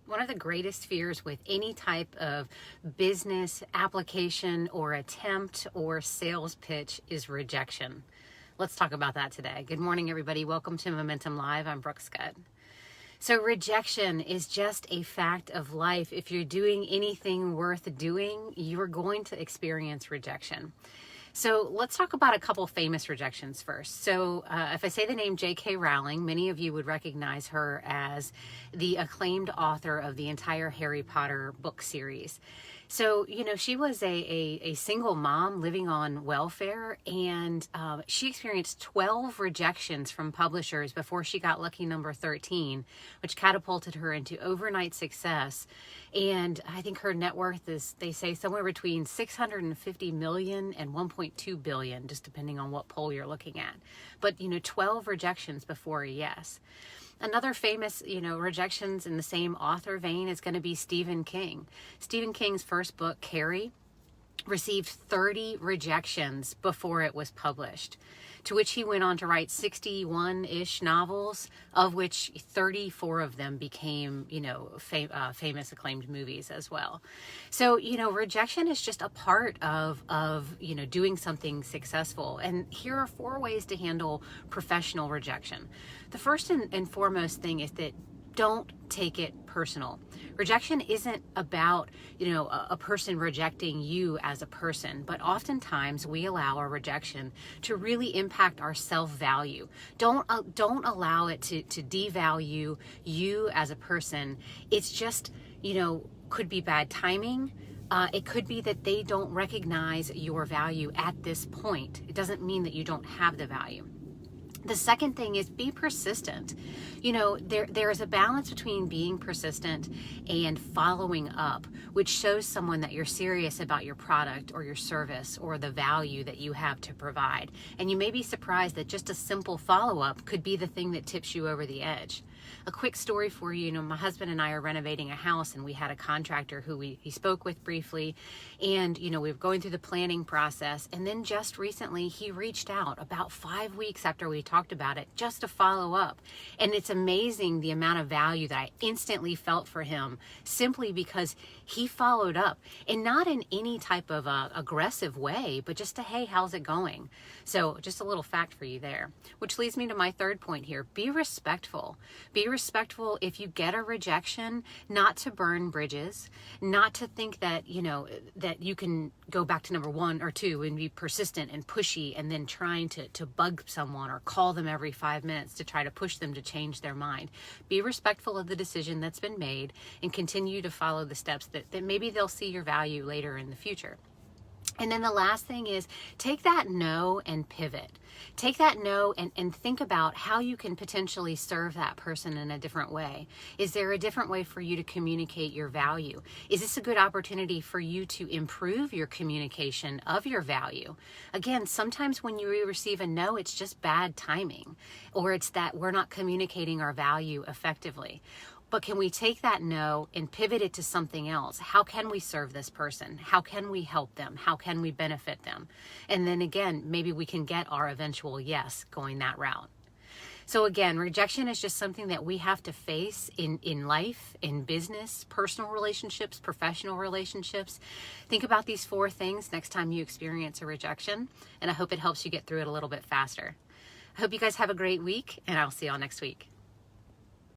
One of the greatest fears with any type of business application or attempt or sales pitch is rejection. Let's talk about that today. Good morning, everybody. Welcome to Momentum Live. I'm Brooke Scutt. So rejection is just a fact of life. If you're doing anything worth doing, you're going to experience rejection. So let's talk about a couple famous rejections first. So if I say the name J.K. Rowling, many of you would recognize her as the acclaimed author of the entire Harry Potter book series. So, she was a single mom living on welfare, and she experienced 12 rejections from publishers before she got lucky number 13, which catapulted her into overnight success. And I think her net worth is, they say, somewhere between $650 million and $1.2 billion, just depending on what poll you're looking at. But, 12 rejections before a yes. Another famous, rejections in the same author vein is going to be Stephen King. Stephen King's first book, Carrie, received 30 rejections before it was published, to which he went on to write 61-ish novels, of which 34 of them became, famous acclaimed movies as well. So, rejection is just a part of doing something successful. And here are 4 ways to handle professional rejection. The first and foremost thing is that don't take it personal. Rejection isn't about, a person rejecting you as a person, but oftentimes we allow our rejection to really impact our self-value. Don't allow it to devalue you as a person. It's just, could be bad timing. It could be that they don't recognize your value at this point. It doesn't mean that you don't have the value. The second thing is be persistent. There is a balance between being persistent and following up, which shows someone that you're serious about your product or your service or the value that you have to provide. And you may be surprised that just a simple follow-up could be the thing that tips you over the edge. A quick story for you, my husband and I are renovating a house, and we had a contractor who he spoke with briefly, and we were going through the planning process, and then just recently he reached out about 5 weeks after we talked about it just to follow up. And it's amazing the amount of value that I instantly felt for him simply because he followed up, and not in any type of aggressive way, but just hey, how's it going? So just a little fact for you there, which leads me to my third point here. Be respectful. Be respectful if you get a rejection, not to burn bridges, not to think that, that you can go back to number 1 or 2 and be persistent and pushy and then trying to bug someone or call them every 5 minutes to try to push them to change their mind. Be respectful of the decision that's been made and continue to follow the steps that maybe they'll see your value later in the future. And then the last thing is take that no and pivot. Take that no and think about how you can potentially serve that person in a different way. Is there a different way for you to communicate your value? Is this a good opportunity for you to improve your communication of your value? Again, sometimes when you receive a no, it's just bad timing, or it's that we're not communicating our value effectively. But can we take that no and pivot it to something else? How can we serve this person? How can we help them? How can we benefit them? And then again, maybe we can get our eventual yes going that route. So again, rejection is just something that we have to face in life, in business, personal relationships, professional relationships. Think about these 4 things next time you experience a rejection, and I hope it helps you get through it a little bit faster. I hope you guys have a great week, and I'll see y'all next week.